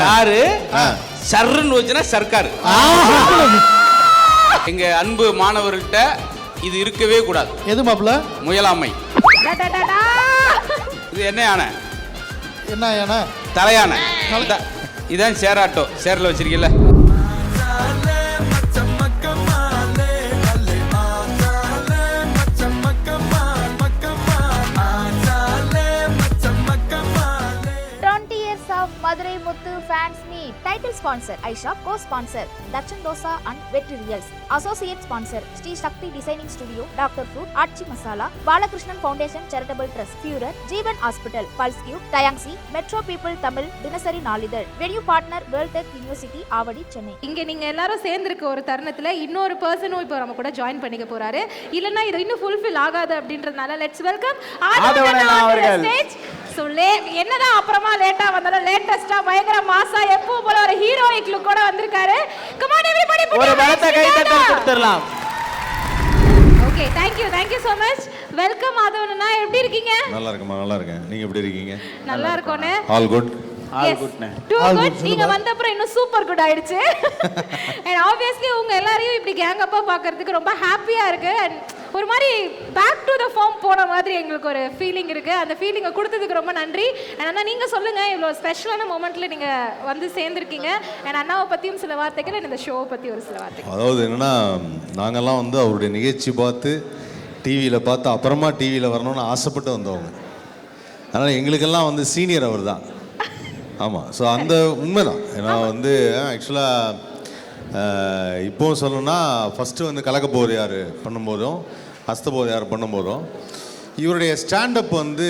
யாரு சர்ன்னு வச்சுனா சர்க்காரு. எங்க அன்பு மாணவர்கள்ட்ட இது இருக்கவே கூடாது. எது மாப்ள? முயலாமை. இது என்ன யானை? என்ன யானை? தலையானை. இதான் சேராட்டோ. சேர்ல வச்சிருக்கீல்ல. Madurai Muthu Fans Meet. Title sponsor iShop, co-sponsor Dakshan Dosa and Vetri Reels. Associate sponsor Sri Shakti Designing Studio, Dr. Fruit, Archi Masala, Balakrishnan Foundation Charitable Trust, Führer, Jeevan Hospital, Pulse Tube, Tayangsi, Metro People Tamil, Dinasari Nalidar. Venue partner World Tech University, Avadi, Chennai. இங்க நீங்க எல்லாரும் சேர்ந்திருக்க ஒரு தருணத்துல இன்னொரு பர்சனும் இப்போ நம்ம கூட ஜாயின் பண்ணிக்க போறாரு. இல்லனா இது இன்னும் ஃபுல்ஃபில் ஆகாது அப்படின்றதுனால லெட்ஸ் வெல்கம் ஆதவன் அவர்கள். சோ என்னதான் அப்புறமா லேட்டா வந்தாலும் லேட்டஸ்டா பயங்கர மாசா எப்போ போல ஒரு ஹீரோயிக் லுக்கோட வந்திருக்காரு. கம் ஆன் எவரிபடி புட் ஒரு பலத்த கை தட்டல் கொடுத்துறலாம். Okay thank you so much. Welcome ஆதவனா, எப்படி இருக்கீங்க? நல்லா இருக்கேன், நல்லா இருக்கேன். நீங்க எப்படி இருக்கீங்க? நல்லா இருக்கோனே. All good. ஆல் குட்னே. Too good. நீங்க வந்த அப்புறம் இன்னும் சூப்பர் குட் ஆயிடுச்சு. and obviously உங்க எல்லாரையும் இப்படி கேங் அப்பா பார்க்கிறதுக்கு ரொம்ப ஹாப்பியா இருக்கு. and ஒரு மாதிரி பேக் டு தி ஃபார்ம் போன மாதிரி எங்களுக்கு ஒரு ஃபீலிங் இருக்கு. அந்த ஃபீலிங்கை கொடுத்ததுக்கு ரொம்ப நன்றி. அண்ணா நீங்க சொல்லுங்க, இவ்வளோ ஸ்பெஷலான மொமெண்ட்ல நீங்க வந்து சேர்ந்துருக்கீங்க. அண்ட் அண்ணாவை பத்தியும் சில வார்த்தைகள், இந்த ஷோவை பத்தி ஒரு சில வார்த்தைகள். அதாவது என்னன்னா, நாங்கெல்லாம் வந்து அவருடைய நிகழ்ச்சி பார்த்து டிவியில் பார்த்து அப்புறமா டிவியில் வரணும்னு ஆசைப்பட்டு வந்தவங்க. அதனால் எங்களுக்கெல்லாம் வந்து சீனியர் அவர் தான். ஆமாம். ஸோ அந்த உண்மை தான். ஏன்னா வந்து ஆக்சுவலாக இப்போவும் சொல்லணும்னா ஃபஸ்ட்டு வந்து கலக்கப்போது யார் பண்ணும்போதும் ஹஸ்தபோது யார் பண்ணும்போதும் இவருடைய ஸ்டாண்டப் வந்து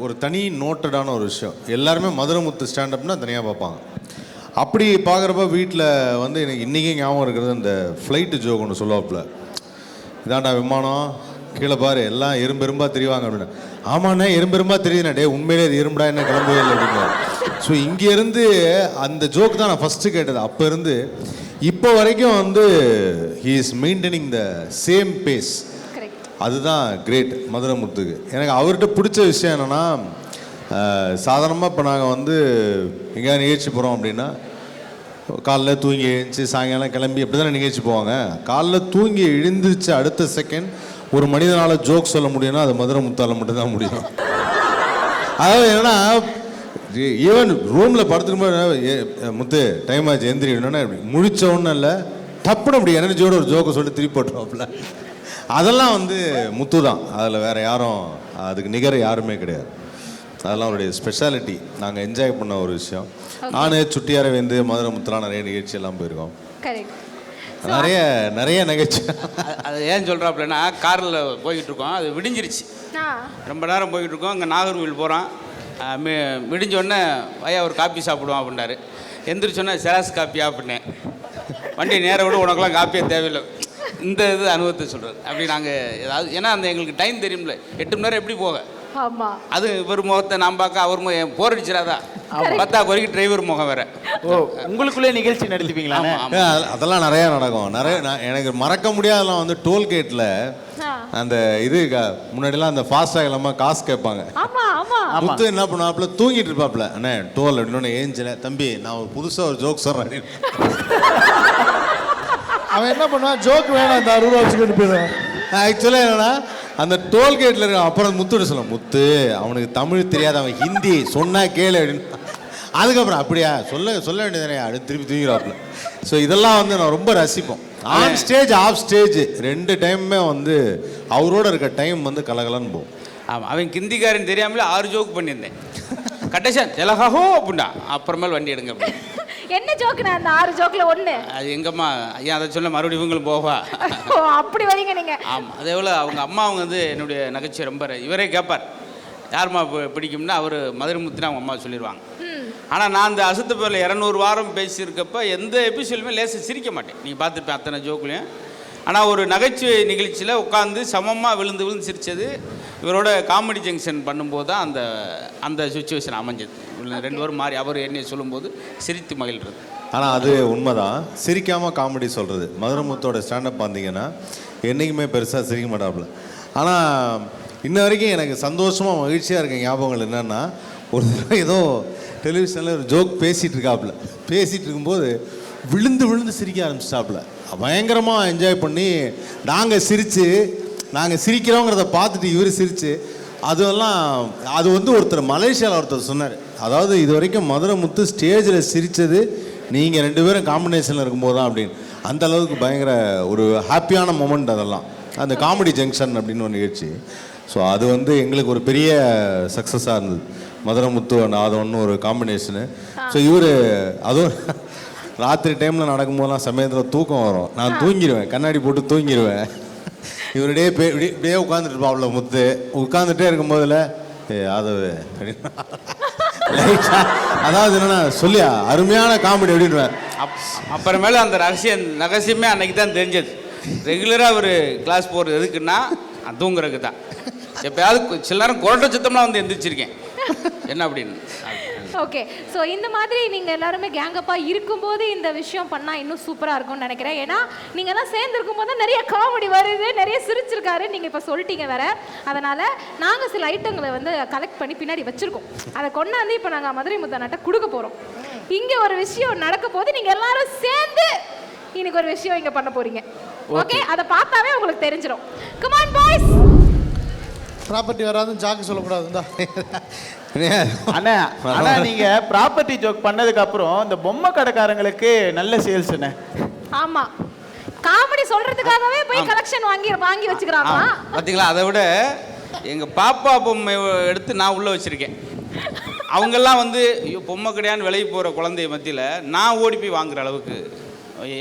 ஒரு தனி நோட்டடான ஒரு விஷயம். எல்லாருமே மதுரை முத்து ஸ்டாண்டப்னா தனியாக பார்ப்பாங்க. அப்படி பார்க்குறப்ப வீட்டில் வந்து எனக்கு இன்றைக்கி ஞாபகம் இருக்கிறது இந்த ஃப்ளைட்டு ஜோக் ஒன்று சொல்லுவாப்புல. இதாண்டா விமானம், கீழே பாரு எல்லாம் எறும்பெரும்பாக தெரிவாங்க அப்படின்னு. ஆமாண்ணே எறும்பெரும்பாக தெரியுதுண்ணே. டே உண்மையிலே அது எறும்புடா என்ன கிளம்பவே இல்லை அப்படின்னு. ஸோ இங்கேருந்து அந்த ஜோக் தான் நான் ஃபஸ்ட்டு கேட்டது. அப்போ இருந்து இப்போ வரைக்கும் வந்து he is maintaining the same pace. அதுதான் கிரேட் மதுரை முத்துக்கு. எனக்கு அவர்கிட்ட பிடிச்ச விஷயம் என்னென்னா, சாதாரணமாக இப்போ நாங்கள் வந்து எங்கேயாவது நிகழ்ச்சி போகிறோம் அப்படின்னா காலைல தூங்கி எழுந்துச்சு சாயங்காலம் கிளம்பி அப்படி தானே நிகழ்ச்சி போவாங்க. காலைல தூங்கி எழுந்திரிச்சு அடுத்த செகண்ட் ஒரு மனிதனால் ஜோக் சொல்ல முடியும்னா அது மதுரை முத்தால் மட்டும்தான் முடியும். அதாவது என்னன்னா, ஈவன் ரூமில் படுத்துட்டு முத்து டைம் ஆச்சு எந்திரிக்கணும்னா முழிச்ச ஒன்றும் இல்லை, டப்புன்னு அப்படி எனர்ஜியோட ஒரு ஜோக்கை சொல்லிட்டு திருப்பி போட்டுருவாப்புல. அதெல்லாம் வந்து முத்து தான். அதில் வேறு யாரும் அதுக்கு நிகர யாருமே கிடையாது. அதெல்லாம் அவருடைய ஸ்பெஷாலிட்டி. நாங்கள் என்ஜாய் பண்ண ஒரு விஷயம். நான் சுட்டியார வந்து மதுரை முத்துலாம் நிறைய நிகழ்ச்சி எல்லாம் போயிருக்கோம். நிறைய நிகழ்ச்சி. அது ஏன் சொல்கிறாப்புலன்னா, காரில் போய்கிட்டு இருக்கோம், அது விடிஞ்சிருச்சு. ரொம்ப நேரம் போய்கிட்டு இருக்கோம். அங்கே நாகர்கோவில் போகிறோம். விடிஞ்சோடனே ஐயா ஒரு காப்பி சாப்பிடுவோம் அப்படின்னாரு. எந்திரிச்சோன்னே செராஸ் காப்பியா அப்படின்னேன். வண்டி நேரம் விட உனக்குலாம் காப்பியே தேவையில்லை. இந்த இது அனுபவத்தை சொல்கிறது. அப்படி நாங்கள் ஏதாவது ஏன்னா அந்த எங்களுக்கு டைம் தெரியும்ல, 8 மணி நேரம் எப்படி போக. அது இவர் முகத்தை நான் பார்க்க அவர் போர் அடிச்சிடாதா. பத்தா குறைக்கு டிரைவர் முகம் வேற. உங்களுக்குள்ளே நிகழ்ச்சி நடத்திப்பீங்களா? அதெல்லாம் நிறையா நடக்கும். எனக்கு மறக்க முடியாதெல்லாம் வந்து டோல்கேட்டில் அந்த இது முன்னாடிலாம் அந்த ஃபாஸ்டாக இல்லாமல் காசு கேட்பாங்க. முத்து என்ன பண்ணுவாப்புல, தூங்கிட்டு இருப்பாப்புல. அண்ணே டோல் அப்படின்னு ஏஞ்சில தம்பி நான் ஒரு புதுசாக ஒரு ஜோக் சொல்கிறேன். அவன் என்ன பண்ணுவான், ஜோக் வேணாம் அந்த 60 ரூபா வச்சுக்கிட்டு போயிடுவான். ஆக்சுவலாக என்னன்னா, அந்த டோல்கேட்டில் இருக்க அப்புறம் முத்துட்டு சொல்லுவோம், முத்து அவனுக்கு தமிழ் தெரியாது, அவன் ஹிந்தி சொன்னா கேளு அப்படின்னு. அதுக்கப்புறம் அப்படியா சொல்ல வேண்டியதானே அடுத்து திருப்பி தூங்கிடுவாப்புல. ஸோ இதெல்லாம் வந்து நான் ரொம்ப ரசிப்போம். ஆன் ஸ்டேஜ் ஆஃப் ஸ்டேஜ் 2 டைமுமே வந்து அவரோட இருக்க டைம் வந்து கலகலன்னு போகும். ஆமாம். அவன் ஹிந்திக்காரன் தெரியாமலே 6 ஜோக் பண்ணியிருந்தேன். கடைசியா ஜலஹோ அப்படின்னா அப்புறமேல் வண்டி எடுங்க அப்படி. என்ன ஜோக்குனா அந்த 6 ஜோக்ல ஒன்று? அது எங்கம்மா ஐயா அதை சொல்ல மறுபடியும் இவங்களும் போவா. அப்படி வரீங்க நீங்கள்? ஆமாம். அதே போல் அவங்க அம்மா அவங்க வந்து என்னுடைய நகைச்சுவை ரொம்ப இவரே கேட்பார், யாருமா பிடிக்கும்னா அவர் மதுரை முத்துன்னு அவங்க அம்மா சொல்லிடுவாங்க. ஆனால் நான் அந்த அசத்து பேரில் 200 வாரம் பேசியிருக்கப்ப எந்த எபிசோடுமே லேசாக சிரிக்க மாட்டேன். நீங்கள் பார்த்துருப்பேன் அத்தனை ஜோக்குலையும். ஆனால் ஒரு நகைச்சுவை நிகழ்ச்சியில் உட்காந்து சமமாக விழுந்து சிரித்தது இவரோட காமெடி ஜங்ஷன் பண்ணும்போது தான் அந்த சுச்சுவேஷன் அமைஞ்சது. 2 பேரும் மாறி அவர் என்னை சொல்லும்போது சிரித்து மகிழ்றது. ஆனால் அது உண்மைதான். சிரிக்காமல் காமெடி சொல்கிறது. மதுரை முத்தோட ஸ்டாண்டப் பார்த்தீங்கன்னா என்றைக்குமே பெருசாக சிரிக்க மாட்டாப்புல. ஆனால் இன்ன வரைக்கும் எனக்கு சந்தோஷமாக மகிழ்ச்சியாக இருக்க ஞாபகங்கள் என்னென்னா, ஒரு தடவை ஏதோ டெலிவிஷனில் ஒரு ஜோக் பேசிகிட்டு இருக்காப்புல. பேசிகிட்டு இருக்கும்போது விழுந்து விழுந்து சிரிக்க ஆரம்பிச்சிட்டாப்புல. பயங்கரமாக என்ஜாய் பண்ணி நாங்கள் சிரிக்கிறோங்கிறத பார்த்துட்டு இவர் சிரித்து அது வந்து ஒருத்தர் மலேசியாவில் ஒருத்தர் சொன்னார். அதாவது இது வரைக்கும் மதுரை முத்து ஸ்டேஜில் சிரித்தது நீங்கள் 2 பேரும் காம்பினேஷனில் இருக்கும்போது தான் அப்படின்னு. அந்த அளவுக்கு பயங்கர ஒரு ஹாப்பியான மொமெண்ட் அதெல்லாம். அந்த காமெடி ஜங்ஷன் அப்படின்னு ஒரு நிகழ்ச்சி. ஸோ அது வந்து எங்களுக்கு ஒரு பெரிய சக்ஸஸாக இருந்தது. மதுரை முத்து ஆதவன்னு ஒரு காம்பினேஷனு. ஸோ இவர் அதுவும் ராத்திரி டைமில் நடக்கும்போதெல்லாம் சமயத்தில் தூக்கம் வரும். நான் தூங்கிடுவேன், கண்ணாடி போட்டு தூங்கிடுவேன். இவருடைய இப்படியே உட்காந்துட்டு இருப்பாப்ல முத்து. உட்காந்துட்டே இருக்கும்போதில் யாதவ் அப்படின்னு அதாவது என்னன்னா சொல்லியா அருமையான காமெடி அப்படின்வேன். அப்புறமேல அந்த ரகசியமே அன்னைக்கு தான் தெரிஞ்சது. ரெகுலராக ஒரு கிளாஸ் போகிறது எதுக்குன்னா தூங்குறதுக்கு தான். எப்பயாவது சில நேரம் குரட்ட சத்தம்லாம் வந்து எந்திரிச்சிருக்கேன் என்ன அப்படின்னு. ஓகே, ஸோ இந்த மாதிரி நீங்கள் எல்லாருமே கேங்கப்பாக இருக்கும்போது இந்த விஷயம் பண்ணால் இன்னும் சூப்பராக இருக்கும்னு நினைக்கிறேன். ஏன்னா நீங்கள் எல்லாம் சேர்ந்து இருக்கும்போது தான் நிறைய காமெடி வருது, நிறைய சிரிச்சிருக்காரு. நீங்கள் இப்போ சொல்லிட்டீங்க வேற. அதனால் நாங்கள் சில ஐட்டங்களை வந்து கலெக்ட் பண்ணி பின்னாடி வச்சுருக்கோம். அதை கொண்டாந்து இப்போ நாங்கள் மதுரை முத்தநாட்டை கொடுக்க போகிறோம். இங்கே ஒரு விஷயம் நடக்க போது நீங்கள் எல்லாரும் சேர்ந்து இன்னைக்கு ஒரு விஷயம் இங்கே பண்ண போகிறீங்க. ஓகே, அதை பார்த்தாவே உங்களுக்கு தெரிஞ்சிடும். Come on boys. ப்ராப்பர்ட்டி வராதுன்னு ஜாக்கு சொல்லக்கூடாதுந்தா. அண்ணா நீங்க ப்ராப்பர்ட்டி ஜோக் பண்ணதுக்கு அப்புறம் இந்த பொம்மை கடைக்காரங்களுக்கு நல்ல சேல்ஸ்ண்ணே. ஆமா, காமெடி சொல்றதுக்காகவே போய் கலெக்ஷன் வாங்கி வச்சுக்கிறாங்க. பாத்தீங்களா? அதை விட எங்க பாப்பா பொம்மை எடுத்து நான் உள்ள வச்சிருக்கேன். அவங்கெல்லாம் வந்து பொம்மை கிடையான்னு விலைக்கு போற குழந்தைய மத்தியில் நான் ஓடி போய் வாங்குற அளவுக்கு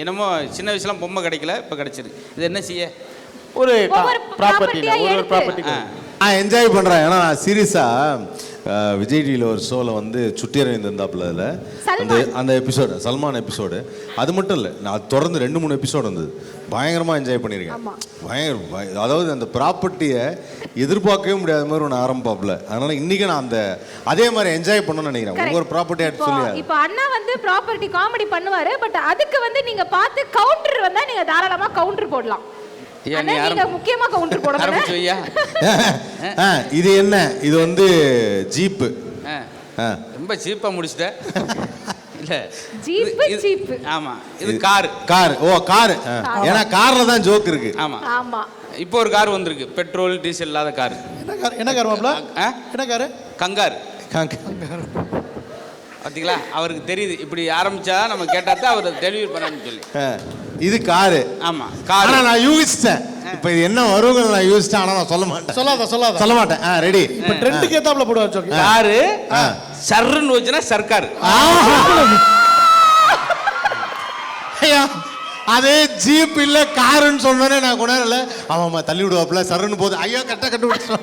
என்னமோ சின்ன வயசுலாம் பொம்மை கிடைக்கல, இப்போ கிடைச்சிருக்கு. இது என்ன செய்ய? ஒரு ப்ராப்பர்ட்டி நான் என்ஜாய் பண்ணுறேன். ஏன்னா நான் சீரியஸாக விஜய் டிவியில் ஒரு ஷோவில் வந்து சுட்டி அரவிந்த் இருந்தாப்புல. அதில் அந்த எபிசோடு சல்மான் எபிசோடு அது மட்டும் இல்லை, நான் தொடர்ந்து 2-3 எபிசோடு வந்தது. பயங்கரமாக என்ஜாய் பண்ணியிருக்கேன். அதாவது அந்த ப்ராப்பர்ட்டியை எதிர்பார்க்கவே முடியாத மாதிரி ஒன்று ஆரம்பிப்பாப்புல. அதனால இன்றைக்கி நான் அதே மாதிரி என்ஜாய் பண்ணணும்னு நினைக்கிறேன். ஒவ்வொரு ப்ராப்பர்ட்டி ஆகிட்டு சொல்லி இப்போ அண்ணா வந்து ப்ராப்பர்ட்டி காமெடி பண்ணுவார். பட் அதுக்கு வந்து நீங்கள் பார்த்து கவுண்டர் வந்தால் நீங்கள் தாராளமாக கவுண்டர் போடலாம். முக்கியமா கவுண்டர் போடணும். இது என்ன? இது வந்து ஜீப்பு. ரொம்ப சீப்பா முடிச்சிட்டேன். இல்ல ஜீப். ஆமா, இது கார். ஓ கார். ஏன்னா கார்ல தான் ஜோக் இருக்கு. ஆமா ஆமா. இப்போ ஒரு கார் வந்திருக்கு, பெட்ரோல் டீசல் இல்லாத கார். என்ன கார் மாப்ள? என்ன கார்? கங்கார். பாத்தீங்களா? அவருக்கு தெரியுது இப்படி ஆரம்பிச்சா நம்ம கேட்டா தான் அவர் டெலிவரி பண்ணணும்னு சொல்லி. இது காரு. ஆமா கார். நான் யூகிச்சிட்டேன். இப்போ இது என்ன வருங்க நான் யூகிச்சிட்டேன். ஆனால் நான் சொல்ல மாட்டேன். ரெடி. இப்போ ட்ரெண்டுக்கு ஏத்தாப்புல போடுவார் ஜோக். காரு சர்ன்னு வச்சுனா சர்க்கார். அதே ஜீப் இல்ல காருன்னு சொன்னோன்னே நான் கொண்டாடல. ஆமாம்மா தள்ளி விடுவாப்புல சர்ன்னு போகுது. ஐயோ கட்டு விட்டு.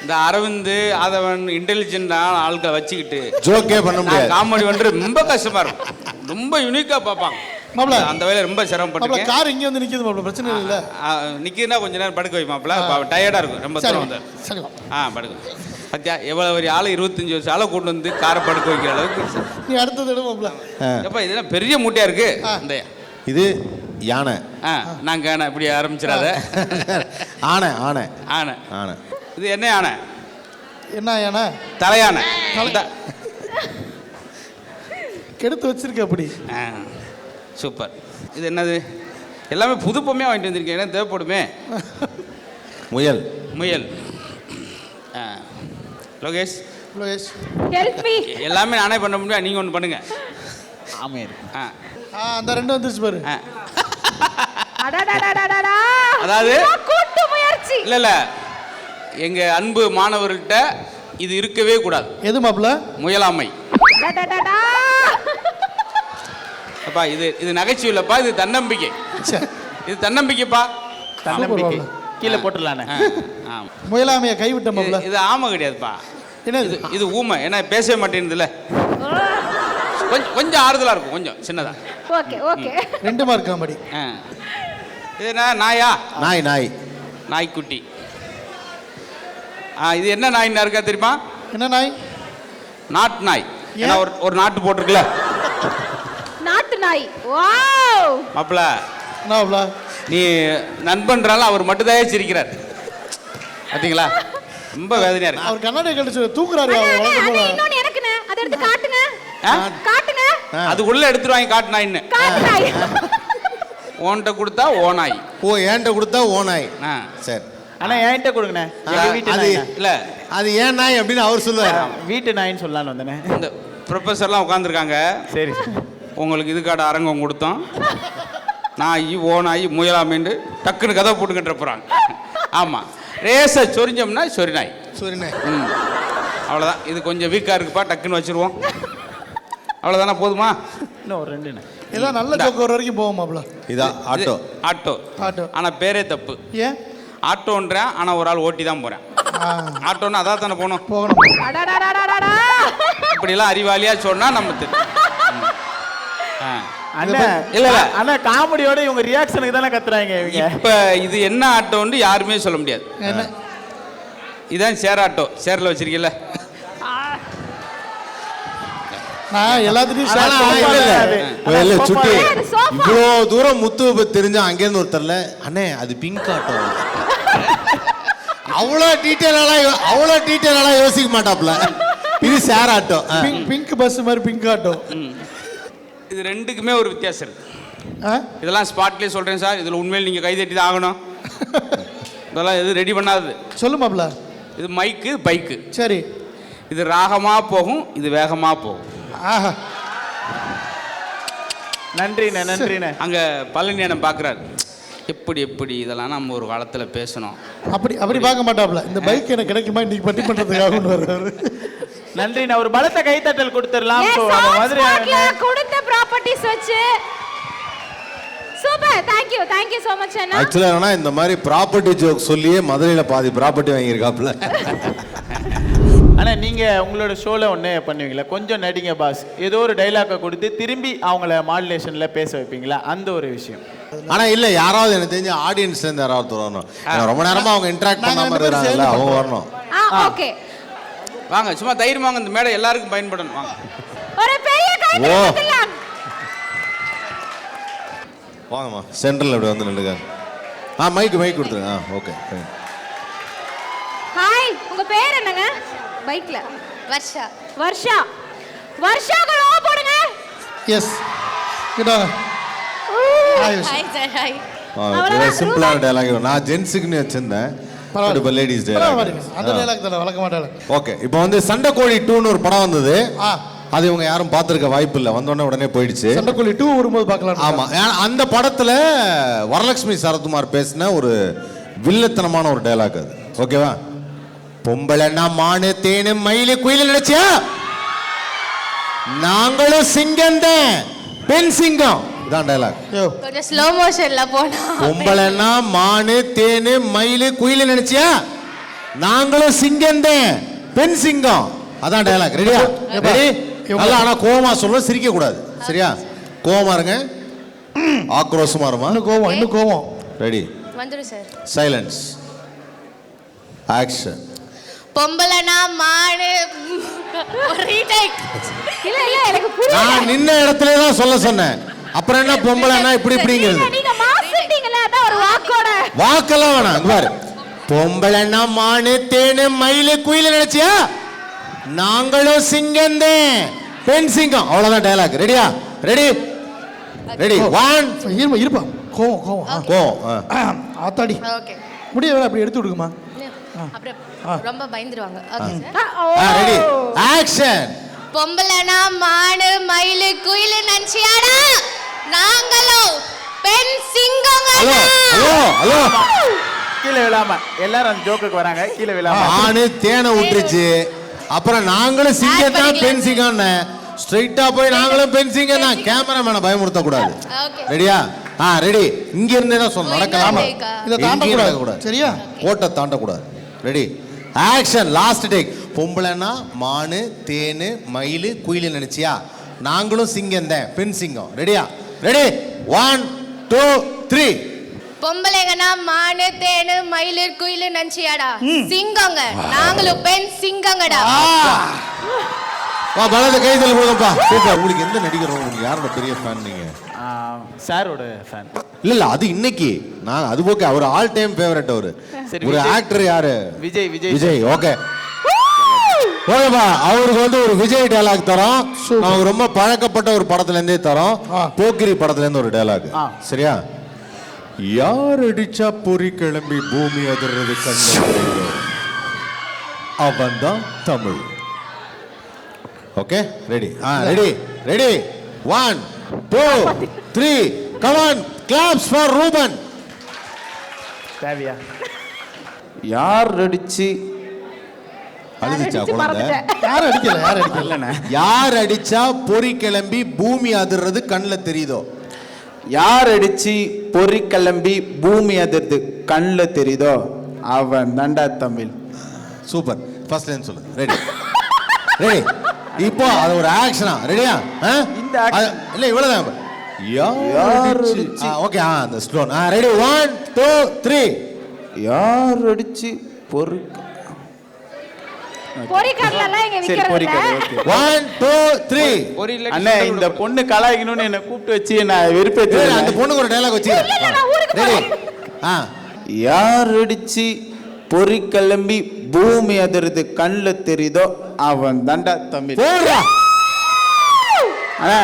இந்த அரவிந்த் ஆதவன் இன்டெலிஜென்டான ஆட்களை வச்சுக்கிட்டு ஜோக்கே பண்ண முடியாது. காமெடி பண்ணுறது ரொம்ப கஷ்டமா இருக்கும். ரொம்ப யூனிக்கா பார்ப்பாங்க மாப்ள. அந்த வேலை ரொம்ப சிரமப்பட்டிருக்கேன். கார் இங்கே வந்து நிற்கிது மாப்ள, பிரச்சனை இல்லை. நிற்கிதுன்னா கொஞ்ச நேரம் படுக்க வை மாப்ள. டயர்டாக இருக்கும் ரொம்ப தூரம் வந்து. படுக்க பத்தியா எவ்வளோ ஒரு ஆள் 25 வருஷம் ஆளை கூட்டு வந்து காரை படுக்க வைக்கிற அளவுக்கு. நீ அடுத்தது மாப்ள. எப்போ இதெல்லாம் பெரிய மூட்டையா இருக்கு. இந்த இது யானை. நாங்க யானை இப்படி ஆரம்பிச்சிடாத. ஆனை. இது என்ன யானை? என்ன யானை? தலையானை. கெடுத்து வச்சிருக்க அப்படி. சூப்பர். இது என்னது? எல்லாமே புது பொம்மையாக வாங்கிட்டு வந்திருக்கேன். என்ன தேவைப்படுமே? முயல். லோகேஷ் எல்லாமே நானே பண்ண முடியும், நீங்கள் ஒன்று பண்ணுங்க. அந்த 2 வந்துருச்சு பாரு. அதாவது இல்லை எங்க அன்பு மாணவர்கள்ட்ட இது இருக்கவே கூடாது. எது மாப்ள? முயலாமை. அப்பா இது நகைச்சுவை இல்லப்பா, இது தன்னம்பிக்கை. இது தன்னம்பிக்கைப்பா. தன்னம்பிக்கை கீழே போட்டுடலானே. முயலாமையை கைவிட்ட மாப்ள. இது ஆமை கிடையாதுப்பா. என்ன இது ஊமை. ஏன்னா பேசவே மாட்டேங்குதுல்ல. கொஞ்சம் ஆறுதலா இருக்கும், கொஞ்சம் சின்னதா. Okay 2 mark comedy. இது என்ன நாயா? நாய்க்குட்டி. இது என்ன நாய்ன்னு இருக்கா தெரியுமா? என்ன நாய்? நாட்டு நாய். ஏன்னா ஒரு நாட்டு போட்டிருக்குல்ல, நாட்டு நாய். வாவ் மாப்ள. நீ நண்பன்றால அவர் மட்டும்தான் சிரிக்கிறார். பார்த்தீங்களா? ரொம்ப வேதனையா இருக்கு. அவர் கண்ணாடி கழிச்சு தூக்குறாரு. இன்னொன்னு எனக்குனே அதை இது காட்டுங்க ஆ? காட்டுங்க அதுக்குள்ள எடுத்துருவாங்க காட்டு நாயின்னு. காட்டுனாய் ஓன்ட்ட கொடுத்தா ஓனாய். ஓ ஏன்ட்ட கொடுத்தா ஓனாய். ஆ. சரி. அண்ணா என்கிட்ட கொடுங்கண்ணே. எங்க வீட்டு அது நாய்ண்ணா. இல்ல அது ஏன் நாய் அப்படின்னு அவர் சொல்லுவார். வீட்டு நாயின்னு சொல்லலான்னு வந்தேனே. இந்த ப்ரொஃபஸர்லாம் உட்காந்துருக்காங்க. சரி உங்களுக்கு இதுக்காட அரங்கம் கொடுத்தோம். நாய் ஓனாய் முயலாமேண்டு டக்குன்னு கதை போட்டுக்கிட்டு போகிறாங்க. ஆமாம், ரேசை சொரிஞ்சோம்னா சொரி நாய். சரி நாய். ம், அவ்வளோதான். இது கொஞ்சம் வீக்காக இருக்குப்பா, டக்குன்னு வச்சுருவோம். அவ்வளோதானே, போதுமா? இன்னும் ஒரு 2 ஏதோ நல்ல ஜோக்கு ஒரு வரைக்கும் போவோம் மாப்ள. இதா ஆட்டோ. ஆட்டோ. ஆட்டோ. ஆனால் பேரே தப்பு. ஏன் ஆட்டோன்றேன், ஆனால் ஒரு ஆள் ஓட்டி தான் போகிறேன். ஆட்டோன்னா அதான் தானே போகணும். போகணும். அடடடடடடா. இப்படிலாம் அறிவாளியாக சொன்னால் நம்ம தெரியும். ஆ. அண்ணா இல்ல, இல்ல. அண்ணா காமெடியோட இவங்க ரியாக்ஷனுக்கு தானே கத்துறாங்க இவங்க. இப்போ இது என்ன ஆட்டோன்னு யாருமே சொல்ல முடியாது. என்ன இதான் சேர் ஆட்டோ. சேரில் வச்சிருக்கீல்ல. நான் எல்லாத்துலயும் ஆனா, ஷார்ட் இல்ல, இல்ல. அது. இல்ல, சுட்டி அது சோஃபா. இவ்வளோ தூரம் முத்து தெரிஞ்சா அங்கேருந்து ஒருத்தர்ல அண்ணே அது பிங்க் ஆட்டோ. அவ்வளோ டீட்டெயிலாக யோசிக்க மாட்டாப்ல. இது சேர் ஆட்டோ. பிங்க் பஸ் மாதிரி பிங்க் ஆட்டோ. இது ரெண்டுக்குமே ஒரு வித்தியாசம் இருக்கு. ஆ? இதெல்லாம் ஸ்பாட்லேயே சொல்கிறேன் சார். இதில் உண்மையில் நீங்கள் கை தட்டி தான் ஆகணும். இதெல்லாம் எது ரெடி பண்ணாதது. சொல்லு மாப்ள. இது மைக்கு, பைக்கு. சரி. இது ராகமாக போகும், இது வேகமாக போகும். ஆஹா. நன்றிண்ணே நன்றிண்ணே. அங்கே பழனி அண்ணன் பார்க்குறாரு. எப்படி இதெல்லாம் நம்ம ஒரு காலத்தில் பேசணும். அப்படி பார்க்க மாட்டாப்ல. இந்த பைக் எனக்கு கிடைக்குமா இன்னைக்கு பட்டி பண்றதுக்காக வருவாரு. நன்றிண்ணே. ஒரு பலத்த கைத்தட்டல் கொடுத்துடலாம். Yes, So, அந்த sound மாதிரி spotல கொடுத்த ப்ராப்பர்ட்டிஸ் வச்சு super. Thank you so much அண்ணா. ஆக்சுவலாக என்னன்னா இந்த மாதிரி ப்ராப்பர்ட்டி ஜோக் சொல்லியே மதுரையில் பாதி ப்ராப்பர்ட்டி வாங்கியிருக்காப்புல. அண்ணா நீங்க உங்களோட ஷோல ஒண்ணு பண்ணுவீங்களா? கொஞ்சம் நடிங்க பாஸ். ஏதோ ஒரு டைலாக்கை கொடுத்து திரும்பி அவங்கள மாடுலேஷன்ல பேச வைப்பீங்களா? அந்த ஒரு விஷயம். ஆனா இல்ல, யாராவது எனக்கு தெரிஞ்ச ஆடியன்ஸ்ல இருந்து யாராவது வரணும். ஏன்னா ரொம்ப நேரமா அவங்க இன்டராக்ட் நாங்க பண்ணாம ரெண்டு பேரும் இருக்காங்கல்ல, சேர்ந்து அவங்க வரணும். ஓகே. வாங்க, சும்மா தைரியமா வாங்க. இந்த மேடை எல்லாருக்கும் பயன்படணும். வாங்க. ஒரு பெரிய கை தட்டலாம். வாங்கம்மா, சென்ட்ரல் அப்படி வந்து நின்றுக்காங்க. மைக் கொடுத்துருங்க. ஓகே. ஹாய், உங்க பேர் என்னங்க? பைக்ல வர்ஷா. வர்ஷாக்கு லோ போடுங்க. எஸ். கிட்ட சிம்பிளான டயலாக். நான் ஜென்ஸுக்குன்னு வச்சிருந்தேன். இப்போ லேடிஸ் டயலாக். அந்த டைலாக் தான வழக்க மாட்டாங்க. ஓகே. இப்போ வந்து சண்டைக்கோழி 2ன்னு ஒரு படம் வந்தது. ஆ. அது இவங்க யாரும் பார்த்துருக்க வாய்ப்பு இல்லை. வந்தோடனே உடனே போயிடுச்சு. சண்டைக்கோழி 2 வரும்போது பார்க்கலாம். ஆமா, அந்த படத்துல வரலட்சுமி சரத்குமார் பேசின ஒரு வில்லத்தனமான ஒரு டயலாக் அது. ஓகேவா? பொம்பளைன்னா மானு தேனு மயிலு குயிலு நினைச்சியா? நாங்களும் சிங்கம் தான், பெண் சிங்கம். இதான் டயலாக். கொஞ்சம் ஸ்லோ மோஷன்ல போனா. பொம்பளைன்னா மானு தேனு மயிலு குயிலு நினைச்சியா? நாங்களும் சிங்கம் தான், பெண் சிங்கம். அதான் டயலாக். ரெடியா? ரெடி? நல்லா. ஆனா கோவமா சொல்லணும், சிரிக்க கூடாது. சரியா? கோவமா இருங்க, ஆக்ரோஷமா இருமா. இன்னும் கோவம். ரெடி? வந்துரு சார். சைலன்ஸ். ஆக்ஷன். பொம்பளைனா மாடு. ரீடேக். இல்ல எனக்கு புரியல. நான் நின்ன இடத்துல தான் சொல்ல சொன்னேன். அப்புறம் என்ன பொம்பளைனா இப்படிங்கிறது? நீங்க மாத்திட்டீங்கல, அதான் ஒரு வாக்கோட. வாக்கெல்லாம் வேணாம். இங்க பாரு. பொம்பளைனா மானு தேனு மயிலு குயிலு நினைச்சியா? நாங்களும் சிங்கந்தே, பெண் சிங்கம். அவ்வளவுதான் டயலாக். ரெடியா? ரெடி? 1 இருப்பா. கோவம். ஆத்தாடி. ஓகே. முடிய வேற அப்படி எடுத்து விடுங்கம்மா. அப்புறம் ரொம்ப பயந்துருவாங்க. Okay sir. ரெடி? ஆக்ஷன். பொம்பளைனா மாடு மயிலு குயிலு நினைச்சியாடா? நாங்களும் பெண் சிங்கங்களா? ஹலோ. கீழே விழாம எல்லாரும் அந்த ஜோக்குக்கு வராங்க. கீழே விழாம ஆணு தேனை விட்டுருச்சு. அப்புறம் நாங்களும் சிங்கம் தான், பெண் சிங்கம். ஸ்ட்ரைட்டா போய் நாங்களும் பெண் சிங்கம் தான். கேமராமேனை பயமுறுத்த கூடாது. ஓகே. ரெடியா? ரெடி. இங்க இருந்தே தான் சொல்ல நடக்கலாமா? இத தாண்ட கூடாது. சரியா? கோட்டை தாண்ட கூடாது. ரெடி? ஆக்ஷன். Last take. பொம்பளைனா மானு தேனு மயிலு குயிலு நினைச்சியா? நாங்களும் சிங்கம் தான், பெண் சிங்கம். ரெடியா? ரெடி? 1 2 3. பொம்பளைங்கன்னா மானு தேனு மயிலு குயிலு நினைச்சியாடா? சிங்கங்க. நாங்களும் பெண் சிங்கங்கடா. வா, பலத கைதல் போதும்பா. சூப்பர். உங்களுக்கு எந்த நடிகர் உங்களுக்கு யாரோட பெரிய ஃபேன் நீங்க? சாரோட ஃபேன். இல்ல அது இன்னைக்கு நான் அது ஓகே. அவர் ஆல் டைம் ஃபேவரட். அவரு சரி, ஒரு விஜய். ஆக்டர் யாரு? விஜய். விஜய். ஓகே. ஓகேப்பா, அவருக்கு வந்து ஒரு விஜய் டயலாக் தரோம். நமக்கு ரொம்ப பழக்கப்பட்ட ஒரு படத்துல இருந்தே தரோம். போக்கிரி படத்துல இருந்து ஒரு டயலாக். சரியா? யார் அடிச்சா பொறி கிளம்பி பூமி அதிர்றது கண்ணு, அவன் தான் Tamil. Okay, ready? Ready ready. 1 2 3 come on, claps for Ruban. தேவையா? யார் அடிச்சு அழுதுச்சா குழந்தை? யாரும் அடிக்கல. யார் அடிச்சா பொறி கிளம்பி பூமி அதிர்றது கண்ணுல தெரியுதோ? யார் அடிச்சு பொறி கிளம்பி பூமி அதிர்து கண்ணில் தெரியுதோ அவன் தாண்டா தமிழ். சூப்பர். ஃபர்ஸ்ட் லைன் சொல்லு. Ready ready. இப்போ அது ஒரு ஆக்ஷனா? ரெடியா? இந்த action. இல்ல இவ்வளவுதான். யார் அடிச்சு ஓகே, அந்த ஸ்லோ. ரெடி 1 2 3. யார் அடிச்சு பொறி பொரிக்கடலாம் இங்க சரி விக்கிறது இல்ல. பொறிக்கடை. 1 2 3. ஒரு இல்லை அண்ணே, இந்த பொண்ணு கலாய்க்கணும்னு என்ன கூப்பிட்டு வச்சு நான் வெறுப்பேற்று. அந்த பொண்ணுக்கு ஒரு டயலாக் வச்சு. ரெடி? யார் அடிச்சு பொறி கிளம்பி பூமி அதிர்து கண்ணில் தெரியுதோ அவன் தாண்டா தமிழ். போடுறா. அண்ணா